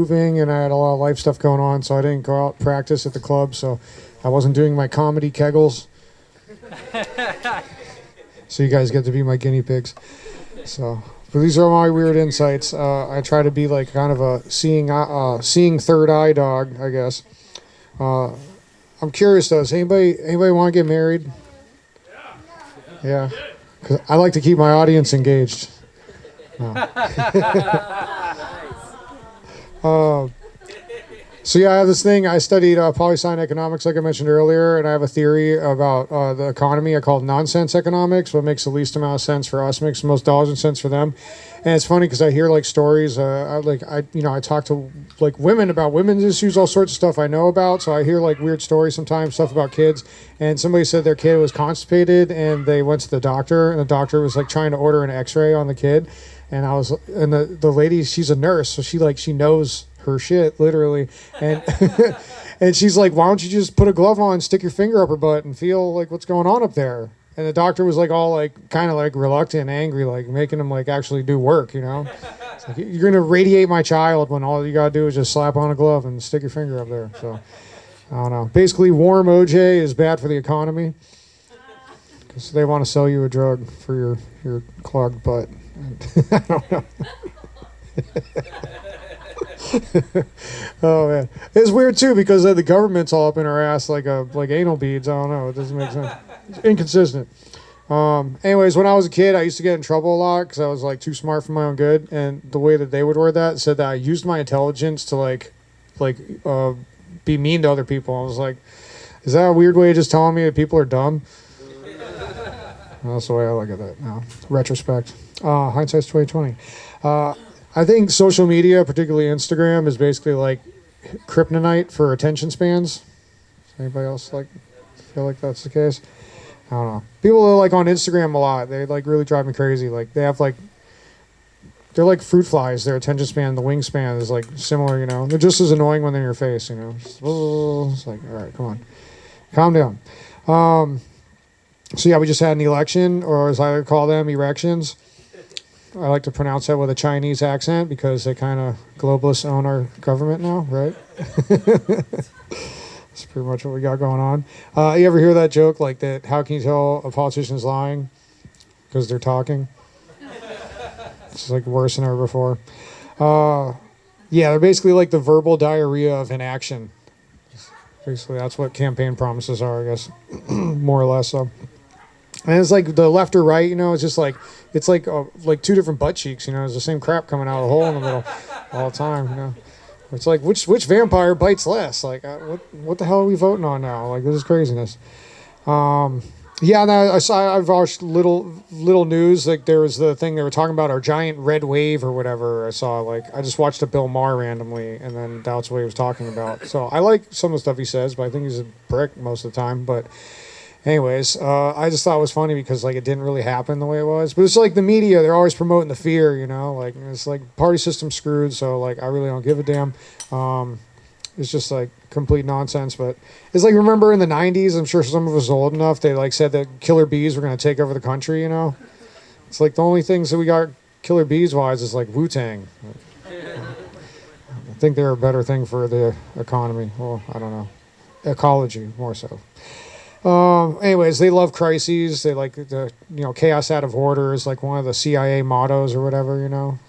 moving and I had a lot of life stuff going on, so I didn't go out and practice at the club, so I wasn't doing my comedy Kegels. So you guys get to be my guinea pigs. So, but these are my weird insights. I try to be like kind of a seeing third eye dog, I guess. I'm curious though, does anybody want to get married? Yeah. 'Cause I like to keep my audience engaged. So yeah, I have this thing. I studied poli-sci economics, like I mentioned earlier, and I have a theory about the economy. I call it nonsense economics. What makes the least amount of sense for us makes the most dollars and cents for them. And it's funny because I hear like stories. I talk to like women about women's issues, all sorts of stuff I know about. So I hear like weird stories sometimes, stuff about kids. And somebody said their kid was constipated, and they went to the doctor, and the doctor was like trying to order an X-ray on the kid. And the lady, she's a nurse, so she knows her shit, literally. And and she's like, why don't you just put a glove on, stick your finger up her butt and feel like what's going on up there? And the doctor was like all like kind of like reluctant and angry, like making him like actually do work, you know? It's like, you're gonna radiate my child when all you gotta do is just slap on a glove and stick your finger up there. So I don't know. Basically, warm OJ is bad for the economy because they want to sell you a drug for your clogged butt. I don't know. Oh man, it's weird too because the government's all up in our ass like anal beads. I don't know. It doesn't make sense. It's inconsistent. Anyways, when I was a kid, I used to get in trouble a lot because I was like too smart for my own good. And the way that they would word that said that I used my intelligence to be mean to other people. I was like, is that a weird way of just telling me that people are dumb? That's the way I look at that now. Retrospect. Hindsight's 2020. I think social media, particularly Instagram, is basically like kryptonite for attention spans. Does anybody else feel like that's the case? I don't know. People are like on Instagram a lot. They like really drive me crazy. Like they have they're like fruit flies. Their attention span, the wingspan is like similar. You know, they're just as annoying when they're in your face. You know, it's like, all right, come on, calm down. So yeah, we just had an election, or as I call them, erections. I like to pronounce that with a Chinese accent because they kind of globalists own our government now, right? That's pretty much what we got going on. You ever hear that joke like that? How can you tell a politician is lying? Because they're talking. It's like worse than ever before. Yeah, they're basically like the verbal diarrhea of inaction. Basically, that's what campaign promises are, I guess, more or less. So. And it's like the left or right, you know, it's just like, it's like two different butt cheeks, you know, it's the same crap coming out of the hole in the middle all the time, you know. It's like, which vampire bites less? Like, what the hell are we voting on now? Like, this is craziness. Yeah, now I've watched little news, like there was the thing they were talking about, our giant red wave or whatever. I just watched a Bill Maher randomly, and then that's what he was talking about. So I like some of the stuff he says, but I think he's a prick most of the time, but... Anyways, I just thought it was funny because like it didn't really happen the way it was. But it's like the media, they're always promoting the fear, you know, like it's like party system screwed. So like I really don't give a damn. It's just like complete nonsense. But it's like, remember in the 90s, I'm sure some of us are old enough, they like said that killer bees were going to take over the country, you know. It's like the only things that we got killer bees wise is like Wu-Tang. I think they're a better thing for the economy. Well, I don't know. Ecology more so. Anyways, they love crises. They like the, you know, chaos out of order is like one of the CIA mottos or whatever, you know.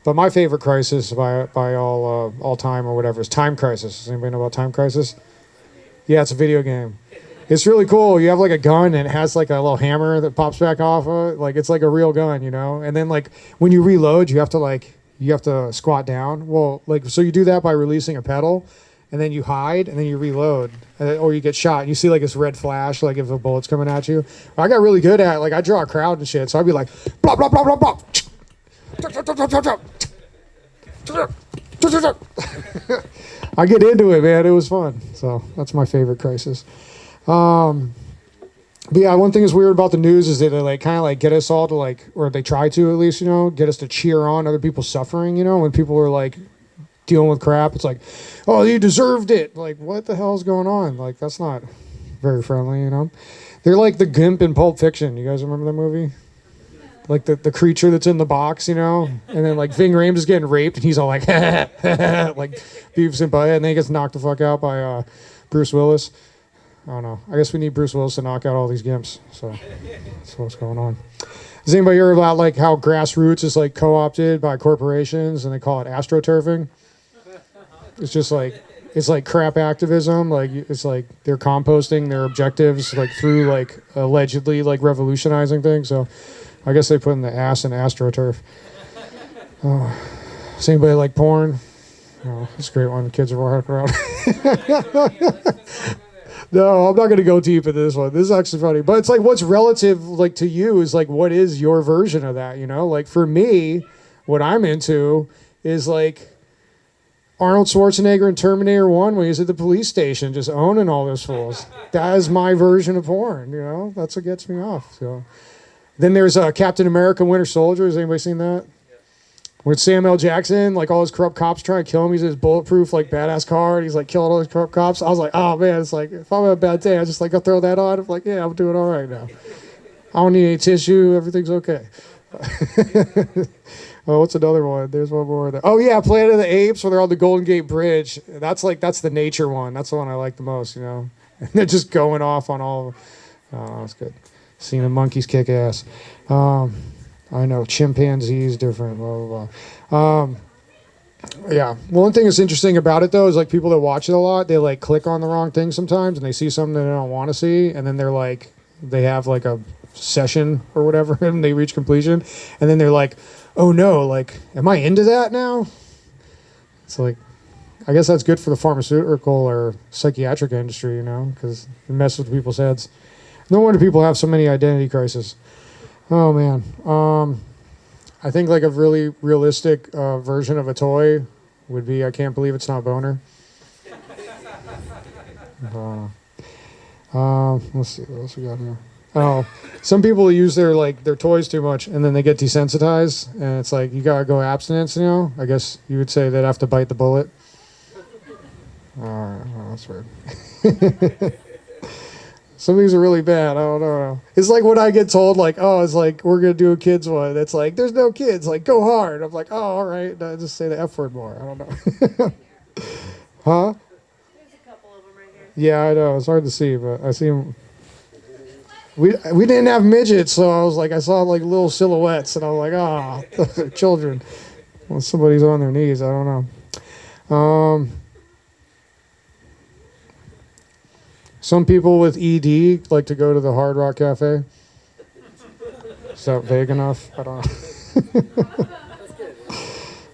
But my favorite crisis by all time or whatever is Time Crisis. Does anybody know about Time Crisis? Yeah, it's a video game. It's really cool. You have like a gun and it has like a little hammer that pops back off of it. Like it's like a real gun, you know. And then like when you reload, you have to squat down. Well, like so you do that by releasing a pedal. And then you hide, and then you reload, or you get shot. And you see like this red flash, like if a bullet's coming at you. I got really good at it. Like I draw a crowd and shit, so I'd be like, blah blah blah blah blah. I get into it, man. It was fun. So that's my favorite crisis. But yeah, one thing that's weird about the news is that they like kind of like get us all to like, or they try to at least, you know, get us to cheer on other people suffering. You know, when people are like dealing with crap, it's like, oh, you deserved it. Like, what the hell is going on? Like, that's not very friendly, you know. They're like the Gimp in Pulp Fiction. You guys remember that movie? like the creature that's in the box, you know, and then like Ving Rhames is getting raped, and he's all like, like Beavis and Butthead, and then he gets knocked the fuck out by Bruce Willis. I don't know. I guess we need Bruce Willis to knock out all these gimps. So that's what's going on. Does anybody hear about like how grassroots is like co-opted by corporations and they call it astroturfing? It's just like it's like crap activism. Like it's like they're composting their objectives like through like allegedly like revolutionizing things. So I guess they put in the ass in astroturf. Does anybody like porn? Oh, it's a great one. The kids are walking around. No, I'm not going to go deep into this one. This is actually funny. But it's like what's relative like to you is like what is your version of that, you know? Like for me, what I'm into is like Arnold Schwarzenegger in Terminator 1 when he's at the police station just owning all those fools. That is my version of porn, you know? That's what gets me off. So then there's Captain America Winter Soldier. Has anybody seen that? With Samuel L. Jackson, like all his corrupt cops trying to kill him. He's in his bulletproof, like badass car, and he's like killing all these corrupt cops. I was like, oh man, it's like if I'm having a bad day, I just like go throw that on. I'm like, yeah, I'm doing all right now. I don't need any tissue. Everything's okay. Oh, what's another one? There's one more. Oh yeah, Planet of the Apes, where they're on the Golden Gate Bridge. That's the nature one. That's the one I like the most. You know, and they're just going off on all. Oh, that's good. Seeing the monkeys kick ass. I know, chimpanzees, different, blah, blah, blah. Yeah, one thing that's interesting about it, though, is, like, people that watch it a lot, they, like, click on the wrong thing sometimes, and they see something they don't want to see, and then they're, like, they have, like, a session or whatever, and they reach completion, and then they're like, oh, no, like, am I into that now? It's like, I guess that's good for the pharmaceutical or psychiatric industry, you know, because it messes with people's heads. No wonder people have so many identity crises. Oh, man. I think like a really realistic version of a toy would be I Can't Believe It's Not Boner. Let's see. What else we got here? Oh, some people use their toys too much, and then they get desensitized, and it's like, you got to go abstinence, you know? I guess you would say they'd have to bite the bullet. All right. Well, that's weird. Some of these are really bad. I don't know. It's like when I get told, like, oh, it's like, we're going to do a kids one. It's like, there's no kids. Like, go hard. I'm like, oh, all right. No, just say the F word more. I don't know. Huh? There's a couple of them right here. Yeah, I know. It's hard to see, but I see them. We didn't have midgets, so I was like, I saw like little silhouettes, and I was like, ah, oh, children. Well, somebody's on their knees. I don't know. Some people with ED like to go to the Hard Rock Cafe. Is that vague enough? I don't know.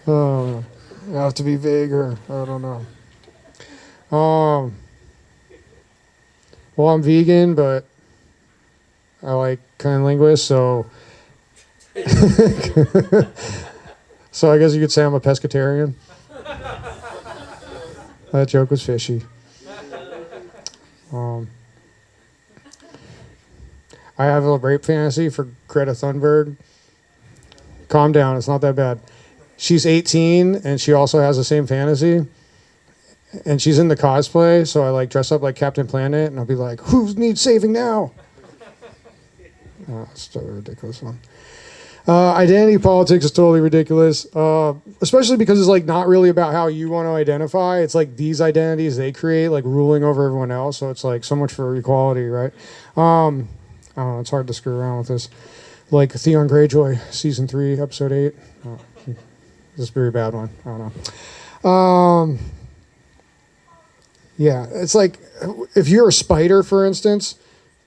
Oh, you have to be vaguer. I don't know. Well, I'm vegan, but I like cunnilingus, so so I guess you could say I'm a pescatarian. That joke was fishy. I have a rape fantasy for Greta Thunberg. Calm down, it's not that bad. She's 18 and she also has the same fantasy. And she's in the cosplay, so I like dress up like Captain Planet and I'll be like, who needs saving now? Oh, it's a ridiculous one. Identity politics is totally ridiculous, especially because it's like not really about how you want to identify. It's like these identities they create, like ruling over everyone else. So it's like so much for equality, right? I don't know, it's hard to screw around with this. Like Theon Greyjoy, season 3, episode 8. Oh, this is a very bad one. I don't know. Yeah, it's like if you're a spider, for instance,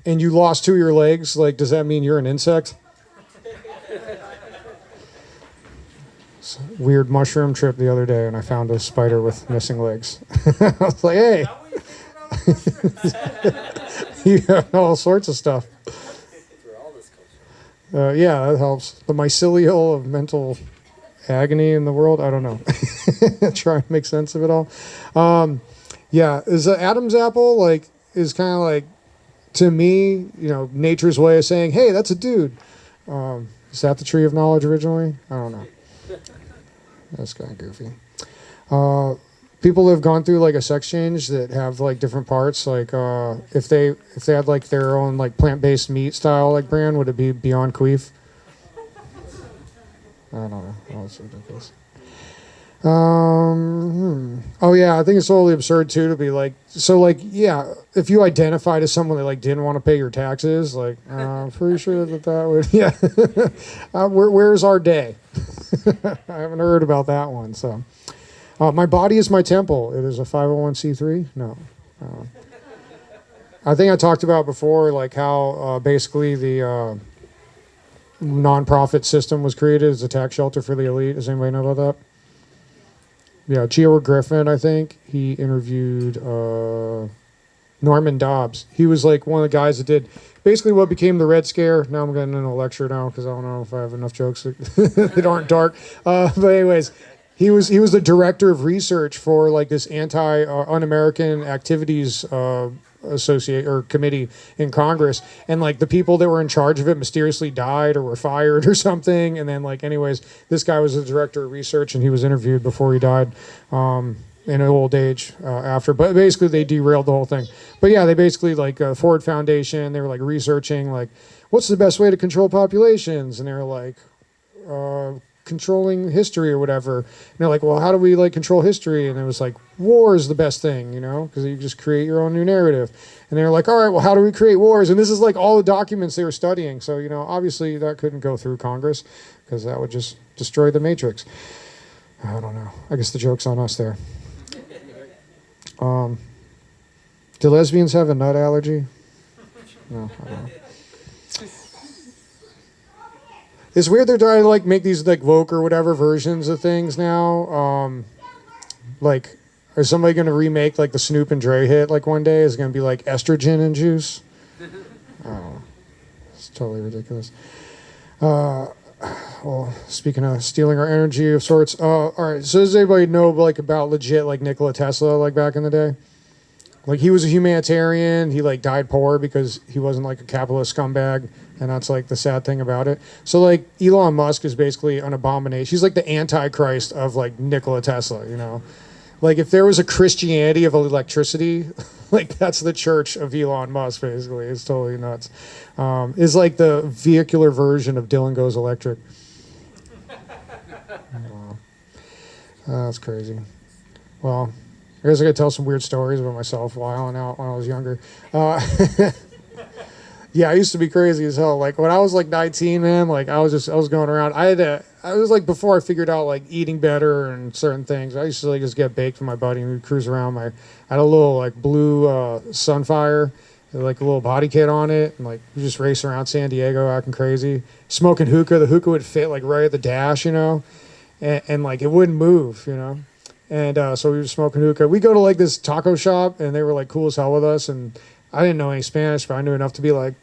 and you lost 2 of your legs, like does that mean you're an insect? Weird mushroom trip the other day, and I found a spider with missing legs. I was like, hey. You have all sorts of stuff. Yeah, that helps. The mycelial of mental agony in the world. I don't know. Try to make sense of it all. Yeah, is the Adam's apple like is kind of like to me, you know, nature's way of saying, hey, that's a dude. Is that the tree of knowledge originally? I don't know. That's kind of goofy. People have gone through like a sex change that have like different parts. Like if they had like their own like plant-based meat style like brand, would it be Beyond Queef? I don't know. Oh, it's ridiculous. Oh yeah, I think it's totally absurd too to be like, so like, yeah, if you identified as someone that like didn't want to pay your taxes, like, I'm pretty sure that would, yeah. Where's our day? I haven't heard about that one. So, my body is my temple. It is a 501c3. No, I think I talked about before, like how basically the nonprofit system was created as a tax shelter for the elite. Does anybody know about that? Yeah, Geo Griffin, I think. He interviewed Norman Dobbs. He was like one of the guys that did basically what became the Red Scare. Now I'm getting in a lecture now because I don't know if I have enough jokes that aren't dark. But anyways, he was the director of research for like this un-American activities associate or committee in Congress, and like the people that were in charge of it mysteriously died or were fired or something. And then like anyways, this guy was the director of research, and he was interviewed before he died in old age after. But basically they derailed the whole thing. But yeah, they basically like Ford Foundation, they were like researching like what's the best way to control populations, and they were like controlling history or whatever. And they're like, well, how do we like control history? And it was like, war is the best thing, because you just create your own new narrative. And they're like, all right, well, how do we create wars? And this is like all the documents they were studying. So, obviously that couldn't go through Congress because that would just destroy the matrix. I don't know. I guess the joke's on us there. Do lesbians have a nut allergy? No, I don't know. It's weird they're trying to like make these like woke or whatever versions of things now. Like, is somebody going to remake like the Snoop and Dre hit like one day? Is it going to be like estrogen and juice? I don't know. It's totally ridiculous. Well, speaking of stealing our energy of sorts, all right. So does anybody know like about legit like Nikola Tesla like back in the day? Like he was a humanitarian. He like died poor because he wasn't like a capitalist scumbag. And that's like the sad thing about it. So like Elon Musk is basically an abomination. He's like the antichrist of like Nikola Tesla, Like if there was a Christianity of electricity, like that's the church of Elon Musk basically. It's totally nuts. Is like the vehicular version of Dylan Goes Electric. That's crazy. Well, I guess I could tell some weird stories about myself wilding out when I was younger. Yeah, I used to be crazy as hell. Like when I was like 19, man, like I was going around. I was like before I figured out like eating better and certain things. I used to like just get baked with my buddy and we'd cruise around. I had a little like blue Sunfire, like a little body kit on it, and like we just race around San Diego acting crazy, smoking hookah. The hookah would fit like right at the dash, and like it wouldn't move, And so we were smoking hookah. We go to like this taco shop, and they were like cool as hell with us, and I didn't know any Spanish, but I knew enough to be like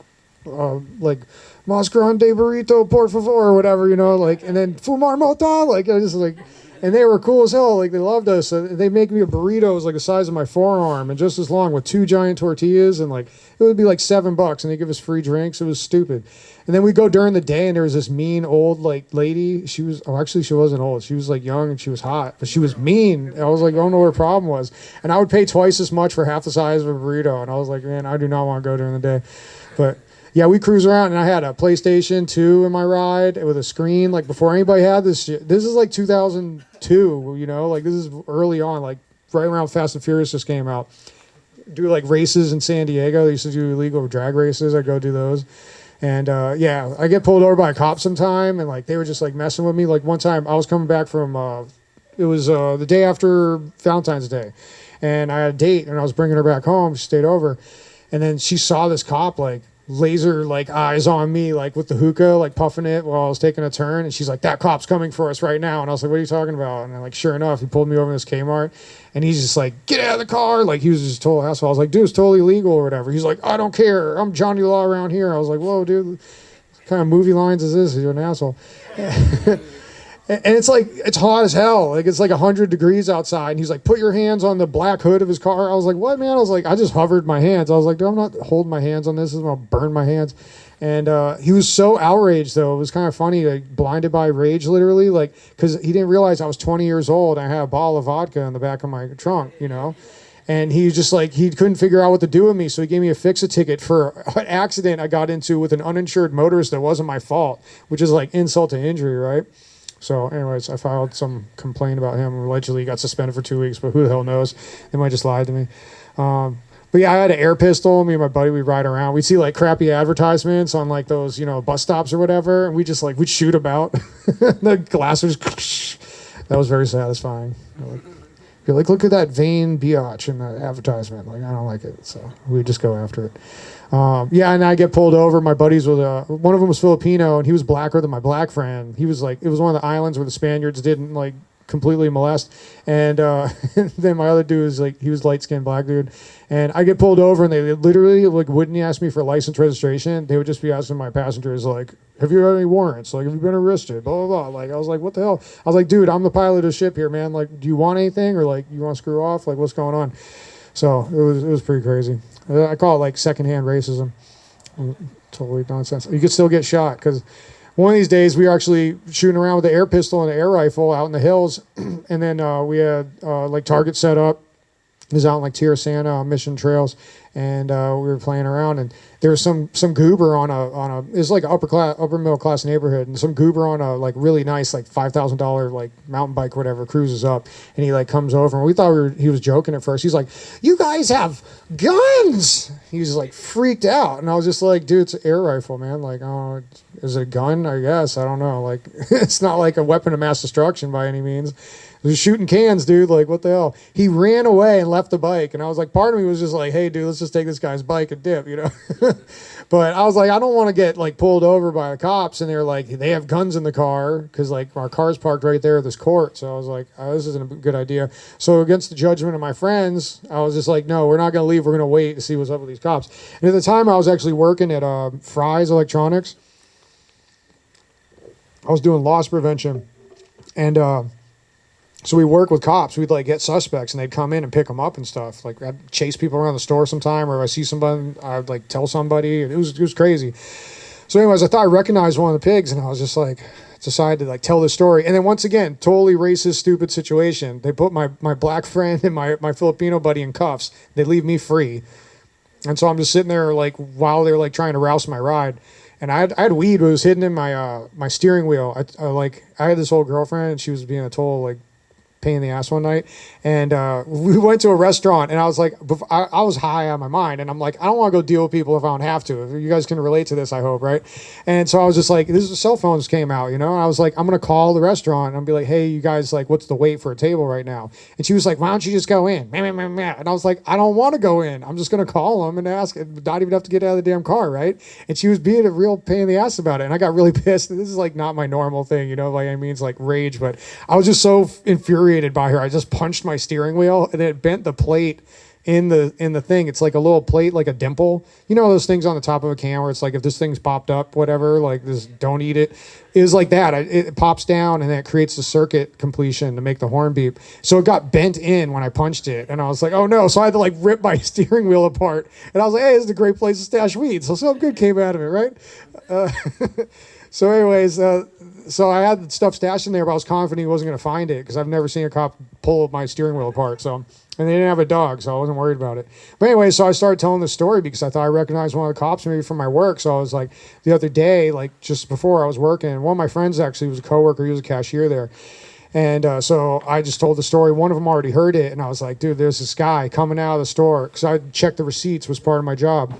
Mas Grande Burrito, por favor, or whatever, like, and then Fumar Mota, like, I just like, and they were cool as hell, like, they loved us. They make me a burrito, it was like the size of my forearm and just as long with 2 giant tortillas, and like, it would be like $7, and they give us free drinks. It was stupid. And then we go during the day, and there was this mean old like lady. She wasn't old. She was like young and she was hot, but she was mean. I was like, I don't know what her problem was. And I would pay twice as much for half the size of a burrito. And I was like, man, I do not want to go during the day. But yeah, we cruise around, and I had a PlayStation 2 in my ride with a screen. Like before anybody had this shit. This is like 2002, like this is early on, like right around Fast and Furious just came out. Do like races in San Diego. They used to do illegal drag races. I'd go do those. And yeah, I get pulled over by a cop sometime, and like they were just like messing with me. Like one time I was coming back from, it was the day after Valentine's Day, and I had a date, and I was bringing her back home. She stayed over, and then she saw this cop like laser like eyes on me, like with the hookah, like puffing it while I was taking a turn, and she's like, that cop's coming for us right now. And I was like, what are you talking about? And then, like, sure enough, he pulled me over in this Kmart, and he's just like, get out of the car. Like, he was just a total asshole. I was like, dude, it's totally legal or whatever. He's like, I don't care, I'm Johnny Law around here. I was like, whoa, dude, what kind of movie lines is this? You're an asshole. And it's like, it's hot as hell. Like, it's like 100 degrees outside. And he's like, put your hands on the black hood of his car. I was like, what, man? I was like, I just hovered my hands. I was like, dude, I'm not holding my hands on this. I'm going to burn my hands. And he was so outraged, though. It was kind of funny, like, blinded by rage, literally. Like, because he didn't realize I was 20 years old. And I had a bottle of vodka in the back of my trunk, And he was just like, he couldn't figure out what to do with me. So he gave me a fix-a ticket for an accident I got into with an uninsured motorist that wasn't my fault, which is like insult to injury, right? So, anyways, I filed some complaint about him. Allegedly, he got suspended for 2 weeks, but who the hell knows? They might just lied to me. But yeah, I had an air pistol. Me and my buddy, we'd ride around. We'd see like crappy advertisements on like those, bus stops or whatever, and we just like we'd shoot about. The glass was. That was very satisfying. You're like, look at that vain biatch in the advertisement. Like, I don't like it, so we just go after it. Yeah, and I get pulled over. My buddies with one of them was Filipino, and he was blacker than my black friend. He was like, it was one of the islands where the Spaniards didn't like completely molest, and then my other dude was like, he was light skinned black dude, and I get pulled over, and they literally like wouldn't ask me for license registration. They would just be asking my passengers like, have you had any warrants? Like, have you been arrested? Blah blah blah. Like, I was like, what the hell? I was like, dude, I'm the pilot of the ship here, man. Like, do you want anything, or like you want to screw off? Like, what's going on? So it was pretty crazy. I call it like secondhand racism. Totally nonsense. You could still get shot because one of these days we were actually shooting around with the air pistol and the air rifle out in the hills, and then we had like targets set up. It was out in like Santa Mission Trails, and we were playing around, and there was some goober on a it was like an upper middle class neighborhood, and some goober on a like really nice like $5,000 like mountain bike or whatever cruises up, and he like comes over, and we thought he was joking at first. He's like, "You guys have guns!" He was like freaked out, and I was just like, "Dude, it's an air rifle, man. Like, oh, is it a gun? I guess I don't know. Like, it's not like a weapon of mass destruction by any means." He was shooting cans, dude. Like, what the hell? He ran away and left the bike. And I was like, part of me was just like, hey, dude, let's just take this guy's bike and dip, But I was like, I don't want to get like pulled over by the cops. And they're like, they have guns in the car because like our car's parked right there at this court. So I was like, oh, this isn't a good idea. So against the judgment of my friends, I was just like, no, we're not going to leave. We're going to wait to see what's up with these cops. And at the time I was actually working at Fry's Electronics. I was doing loss prevention. And, so we work with cops. We'd like get suspects, and they'd come in and pick them up and stuff. Like I'd chase people around the store sometime, or if I see somebody, I'd like tell somebody. It was crazy. So, anyways, I thought I recognized one of the pigs, and I was just like, decided to like tell this story. And then once again, totally racist, stupid situation. They put my black friend and my Filipino buddy in cuffs. They leave me free, and so I'm just sitting there like while they're like trying to rouse my ride. And I had weed, but it was hidden in my steering wheel. I had this old girlfriend, and she was being a total like pain in the ass one night, and we went to a restaurant, and I was like, I was high on my mind, and I'm like, I don't want to go deal with people if I don't have to. You guys can relate to this, I hope, right? And so I was just like, cell phones came out, and I was like, I'm gonna call the restaurant and I'll be like, hey, you guys, like, what's the wait for a table right now? And she was like, why don't you just go in? And I was like, I don't want to go in. I'm just gonna call them and ask, not even have to get out of the damn car, right? And she was being a real pain in the ass about it, and I got really pissed. This is like not my normal thing, by any means, like rage, but I was just so infuriated by her. I just punched my steering wheel, and it bent the plate in the thing. It's like a little plate, like a dimple. Those things on the top of a can where it's like, if this thing's popped up, whatever, like this, don't eat it. It was like that. It pops down, and then it creates the circuit completion to make the horn beep. So it got bent in when I punched it, and I was like, oh no. So I had to like rip my steering wheel apart, and I was like, hey, this is a great place to stash weed. So something good came out of it, right? So anyways, so I had the stuff stashed in there, but I was confident he wasn't going to find it because I've never seen a cop pull my steering wheel apart. So, and they didn't have a dog, so I wasn't worried about it. But anyway, so I started telling the story because I thought I recognized one of the cops maybe from my work. So I was like, the other day, like just before I was working, one of my friends actually was a coworker. He was a cashier there. And so I just told the story. One of them already heard it, and I was like, dude, there's this guy coming out of the store, because I checked the receipts, was part of my job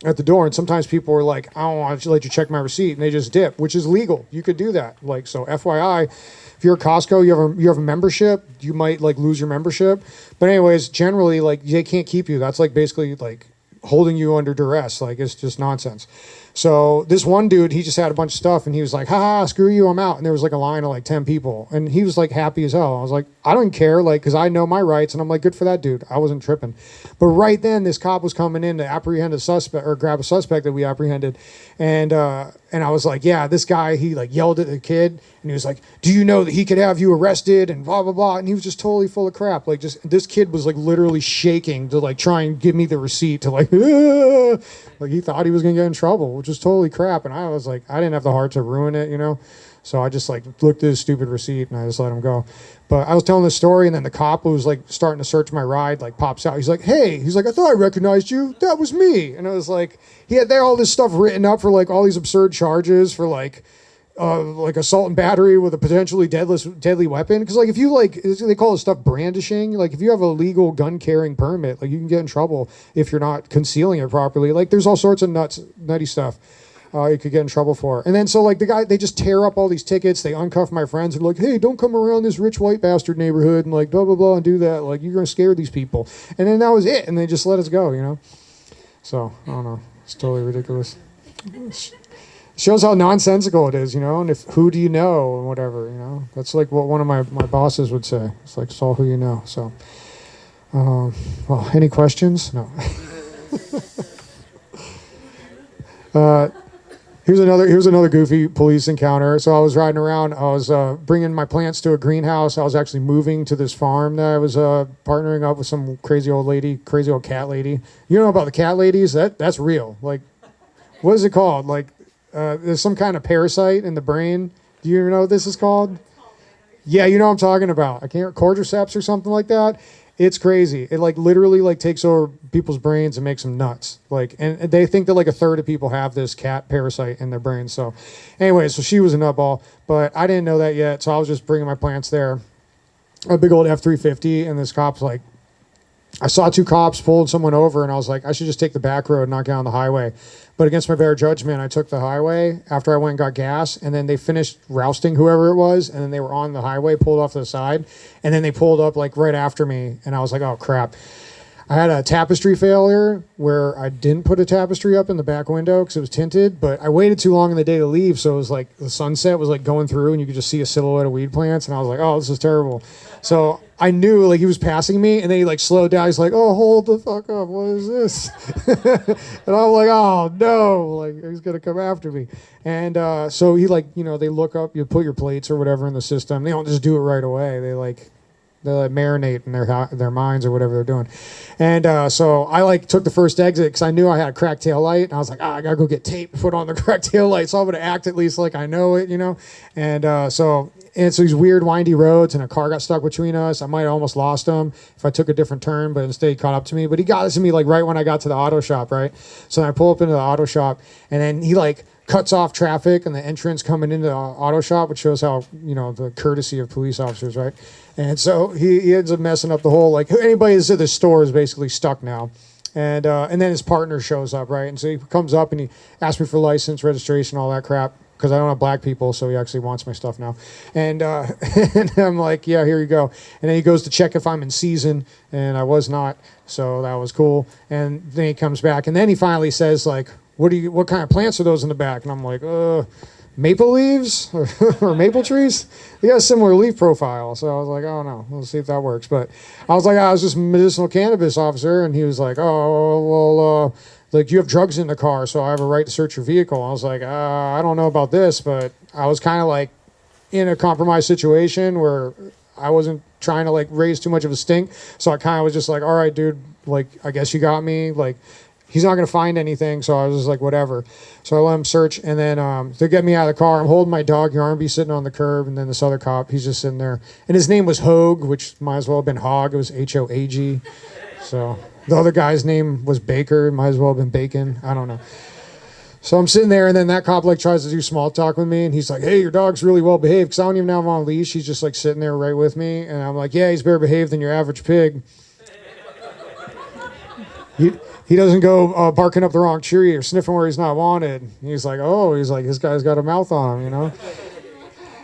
at the door. And sometimes people were like, I don't want to let you check my receipt, and they just dip, which is legal. You could do that. Like, so FYI, if you're at Costco, you have a membership, you might like lose your membership. But anyways, generally, like, they can't keep you. That's like basically like holding you under duress. Like, it's just nonsense. So this one dude, he just had a bunch of stuff, and he was like, ha, screw you, I'm out. And there was like a line of like 10 people, and he was like happy as hell. I was like, I don't care, like, because I know my rights. And I'm like, good for that dude. I wasn't tripping. But right then, this cop was coming in to apprehend a suspect, or grab a suspect that we apprehended. And I was like, yeah, this guy, he like yelled at the kid, and he was like, do you know that he could have you arrested, and blah, blah, blah. And he was just totally full of crap. Like, just, this kid was like literally shaking to like try and give me the receipt to like, like he thought he was going to get in trouble, which was totally crap. And I was like, I didn't have the heart to ruin it, So I just like looked at his stupid receipt, and I just let him go. But I was telling this story, and then the cop who was like starting to search my ride like pops out. He's like, hey, he's like, I thought I recognized you. That was me. And I was like, he had there all this stuff written up for like all these absurd charges for like like assault and battery with a potentially deadly weapon. Because like if you like, they call this stuff brandishing. Like if you have a legal gun carrying permit, like you can get in trouble if you're not concealing it properly. Like there's all sorts of nutty stuff you could get in trouble for. And then so like they just tear up all these tickets. They uncuff my friends and like, hey, don't come around this rich white bastard neighborhood and like blah blah blah and do that. Like you're gonna scare these people. And then that was it. And they just let us go. So I don't know. It's totally ridiculous. Shows how nonsensical it is, and who do you know and whatever, That's like what one of my bosses would say. It's like, it's all who you know. So, well, any questions? No. Here's another goofy police encounter. So I was riding around. I was bringing my plants to a greenhouse. I was actually moving to this farm that I was partnering up with some crazy old cat lady. You know about the cat ladies? That's real. Like, what is it called? Like, there's some kind of parasite in the brain. Do you know what this is called? Yeah, you know what I'm talking about. I can't, cordyceps or something like that. It's crazy. It like literally like takes over people's brains and makes them nuts. Like, and they think that like a third of people have this cat parasite in their brains. So anyway, so she was a nutball, but I didn't know that yet. So I was just bringing my plants there. A big old F-350, and this cop's like, I saw two cops pulling someone over, and I was like, I should just take the back road and not get on the highway. But against my better judgment, I took the highway after I went and got gas, and then they finished rousting whoever it was, and then they were on the highway, pulled off to the side, and then they pulled up like right after me, and I was like, oh crap. I had a tapestry failure where I didn't put a tapestry up in the back window because it was tinted, but I waited too long in the day to leave, so it was like the sunset was like going through, and you could just see a silhouette of weed plants, and I was like, oh, this is terrible. So I knew like he was passing me, and then he like slowed down. He's like, oh, hold the fuck up. What is this? And I'm like, oh no, like he's gonna come after me. And so he like, they look up, you put your plates or whatever in the system. They don't just do it right away. They like marinate in their minds or whatever they're doing. And so I like took the first exit because I knew I had a cracked tail light, and I was like, I gotta go get tape to put on the cracked tail light, so I'm gonna act at least like I know it, And so these weird windy roads, and a car got stuck between us. I might have almost lost him if I took a different turn, but instead he caught up to me. But he got to me like right when I got to the auto shop, right? So then I pull up into the auto shop, and then he like cuts off traffic and the entrance coming into the auto shop, which shows how, the courtesy of police officers, right? And so he ends up messing up the whole, like, anybody that's at the store is basically stuck now. And then his partner shows up, right? And so he comes up and he asks me for license, registration, all that crap, because I don't have black people, so he actually wants my stuff now. And, and I'm like, yeah, here you go. And then he goes to check if I'm in season, and I was not, so that was cool. And then he comes back, and then he finally says, like, what kind of plants are those in the back? And I'm like, maple leaves or maple trees? They got a similar leaf profile. So I was like, oh no, we'll see if that works. But I was like, I was just a medicinal cannabis officer. And he was like, oh, well, like you have drugs in the car, so I have a right to search your vehicle. I was like, I don't know about this, but I was kind of like in a compromised situation where I wasn't trying to like raise too much of a stink. So I kind of was just like, all right, dude, like, I guess you got me. Like, he's not going to find anything, so I was just like, whatever. So I let him search, and then they get me out of the car. I'm holding my dog, Yarnby, sitting on the curb, and then this other cop, he's just sitting there. And his name was Hoag, which might as well have been Hog. It was Hoag. So the other guy's name was Baker. It might as well have been Bacon. I don't know. So I'm sitting there, and then that cop like tries to do small talk with me, and he's like, hey, your dog's really well behaved, because I don't even have him on a leash. He's just like sitting there right with me, and I'm like, yeah, he's better behaved than your average pig. He doesn't go barking up the wrong tree or sniffing where he's not wanted. He's like, this guy's got a mouth on him,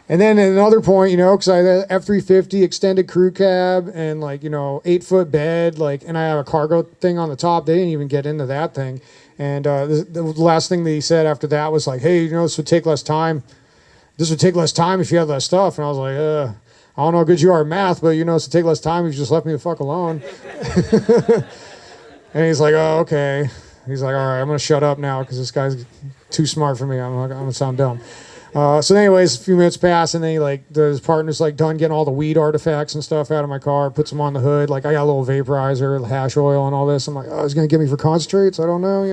And then at another point, because I had an F-350 extended crew cab and 8-foot bed, and I have a cargo thing on the top. They didn't even get into that thing. And the last thing that he said after that was like, hey, this would take less time. This would take less time if you had less stuff. And I was like, I don't know how good you are at math, but this would take less time if you just left me the fuck alone. And he's like, oh, okay. He's like, all right, I'm going to shut up now because this guy's too smart for me. I'm going to sound dumb. So anyways, a few minutes pass, and then his partner's done getting all the weed artifacts and stuff out of my car, puts them on the hood. I got a little vaporizer, hash oil, and all this. I'm like, oh, he's going to get me for concentrates? I don't know,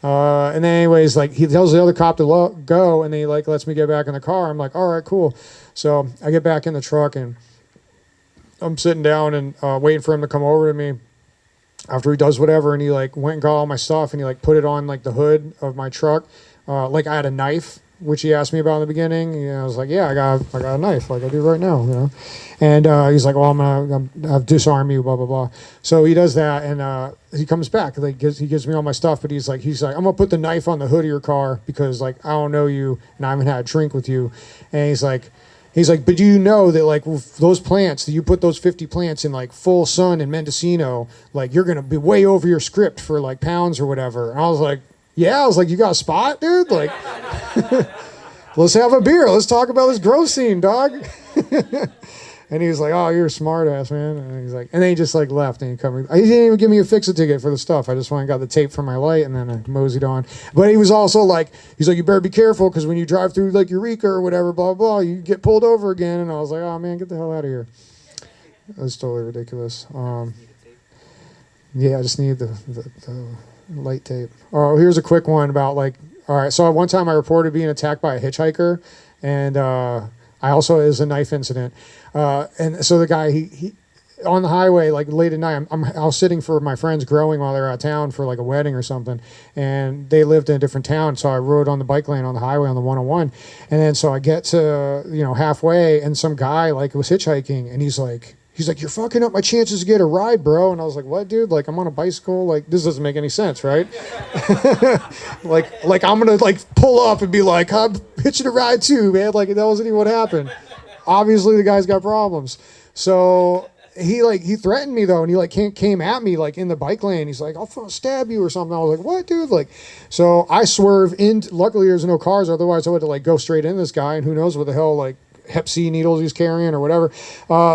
And then anyways, he tells the other cop to go, and he lets me get back in the car. I'm like, all right, cool. So I get back in the truck, and I'm sitting down and waiting for him to come over to me. After he does whatever, and he went and got all my stuff, and he put it on the hood of my truck, I had a knife, which he asked me about in the beginning. I was like, yeah, I got a knife, like I do right now. And he's like, well, I'll disarm you, blah blah blah. So he does that, and he comes back, like he gives me all my stuff, but he's like, I'm gonna put the knife on the hood of your car because like I don't know you and I haven't had a drink with you, and he's like, but do you know that like those plants that you put those 50 plants in like full sun in Mendocino, like you're gonna be way over your script for like pounds or whatever. And I was like, yeah. I was like, you got a spot, dude? Like, let's have a beer. Let's talk about this growth scene, dog. And he was like, oh, you're a smart ass, man. And he's like, and then he just like left and he didn't even give me a fix-it ticket for the stuff. I just went and got the tape for my light and then I moseyed on. But he was also like, he's like, you better be careful because when you drive through like Eureka or whatever, blah, blah, you get pulled over again. And I was like, oh man, get the hell out of here. That's totally ridiculous. Yeah, I just need the light tape. Oh, here's a quick one about like, all right, so one time I reported being attacked by a hitchhiker, and I also, it was a knife incident. And so the guy, he on the highway, like late at night, I was sitting for my friends growing while they were out of town for like a wedding or something, and they lived in a different town, so I rode on the bike lane on the highway on the 101, and then so I get to, halfway, and some guy like was hitchhiking, and he's like, you're fucking up my chances to get a ride, bro. And I was like, what, dude? Like, I'm on a bicycle. Like, this doesn't make any sense, right? like I'm going to, like, pull up and be like, I'm hitching a ride too, man. Like, that wasn't even what happened. Obviously, the guy's got problems. So he threatened me, though, and he, like, came at me, like, in the bike lane. He's like, I'll stab you or something. I was like, what, dude? Like, so I swerve in. Luckily, there's no cars. Otherwise, I would have, like, go straight into this guy, and who knows what the hell, like, Hep C needles he's carrying or whatever.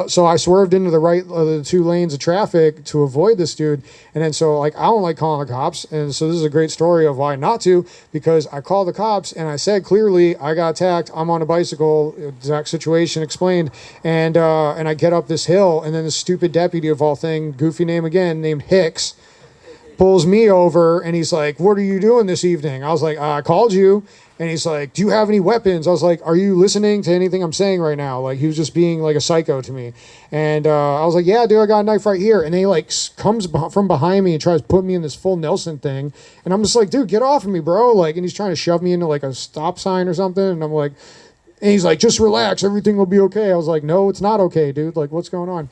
So I swerved into the right of the two lanes of traffic to avoid this dude. And then so like I don't like calling the cops. And so this is a great story of why not to, because I called the cops and I said clearly I got attacked. I'm on a bicycle, exact situation explained. And I get up this hill, and then the stupid deputy of all things, goofy name again, named Hicks, pulls me over and he's like, what are you doing this evening? I was like, I called you. And he's like, do you have any weapons? I was like, are you listening to anything I'm saying right now? Like, he was just being like a psycho to me. And I was like, yeah, dude, I got a knife right here. And then he like comes from behind me and tries to put me in this full Nelson thing. And I'm just like, dude, get off of me, bro. Like, and he's trying to shove me into like a stop sign or something. And I'm like, and he's like, just relax. Everything will be okay. I was like, no, it's not okay, dude. Like, what's going on?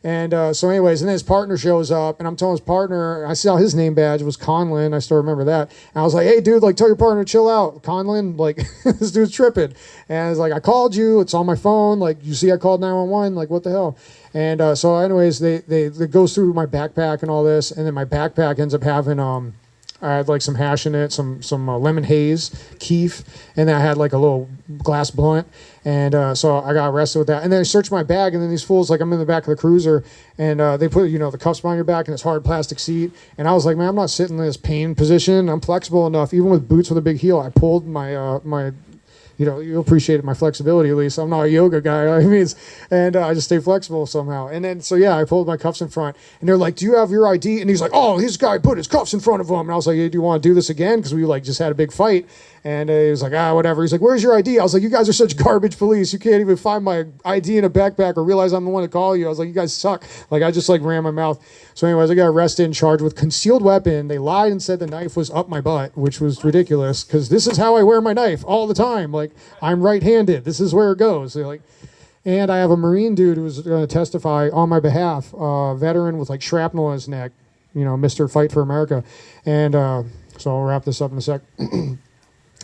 And so anyways, and then his partner shows up, and I'm telling his partner, I saw his name badge was Conlon. I still remember that. And I was like, hey, dude, like, tell your partner to chill out. Conlon, like, this dude's tripping. And I was like, I called you. It's on my phone. Like, you see I called 911. Like, what the hell? And so anyways, they goes through my backpack and all this, and then my backpack ends up having I had like some hash in it, some lemon haze, keef, and then I had like a little glass blunt, and so I got arrested with that. And then I searched my bag, and then these fools, like I'm in the back of the cruiser, and they put the cuffs behind your back and this hard plastic seat, and I was like, man, I'm not sitting in this pain position. I'm flexible enough, even with boots with a big heel. I pulled my my. You'll appreciate my flexibility at least. I'm not a yoga guy, I mean, and I just stay flexible somehow. And then, so yeah, I pulled my cuffs in front, and they're like, do you have your ID? And he's like, oh, this guy put his cuffs in front of him. And I was like, hey, do you want to do this again? Because we like just had a big fight. And he was like, whatever. He's like, where's your ID? I was like, you guys are such garbage police. You can't even find my ID in a backpack or realize I'm the one to call you. I was like, you guys suck. Like, I just like ran my mouth. So anyways, I got arrested and charged with concealed weapon. They lied and said the knife was up my butt, which was ridiculous because this is how I wear my knife all the time. Like, I'm right-handed. This is where it goes. So, like, and I have a Marine dude who's going to testify on my behalf, veteran with like shrapnel in his neck, Mr. Fight for America. And so I'll wrap this up in a sec.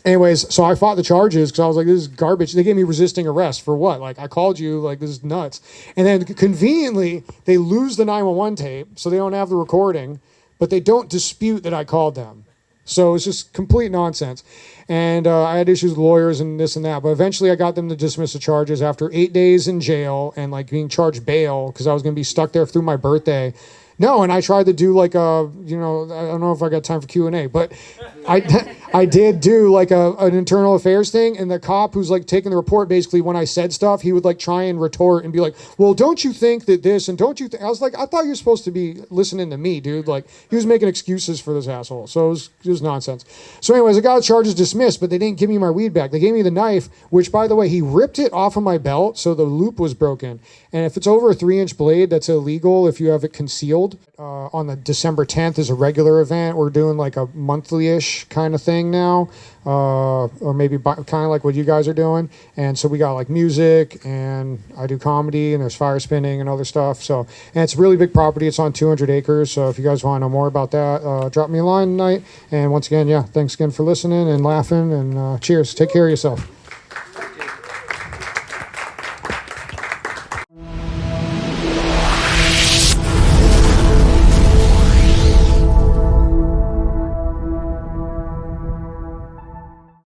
Anyways, so I fought the charges because I was like, this is garbage. They gave me resisting arrest for what? Like, I called you, like, this is nuts. And then conveniently, they lose the 911 tape, so they don't have the recording, but they don't dispute that I called them. So it's just complete nonsense. And I had issues with lawyers and this and that, but eventually I got them to dismiss the charges after 8 days in jail and, like, being charged bail because I was going to be stuck there through my birthday. No, and I tried to do like I don't know if I got time for Q&A, but I did do like an internal affairs thing, and the cop who's like taking the report, basically when I said stuff, he would like try and retort and be like, well, don't you think that this, and don't you I was like, I thought you were supposed to be listening to me, dude. Like, he was making excuses for this asshole, so it was nonsense. So anyways, I got the charges dismissed, but they didn't give me my weed back. They gave me the knife, which, by the way, he ripped it off of my belt, so the loop was broken. And if it's over a 3-inch blade, that's illegal if you have it concealed. On the December 10th is a regular event. We're doing like a monthly-ish kind of thing. thing now, or maybe kind of like what you guys are doing. And so we got like music, and I do comedy, and there's fire spinning and other stuff. So, and it's a really big property. It's on 200 acres. So if you guys want to know more about that, drop me a line tonight. And once again, yeah, thanks again for listening and laughing, and cheers. Take care of yourself.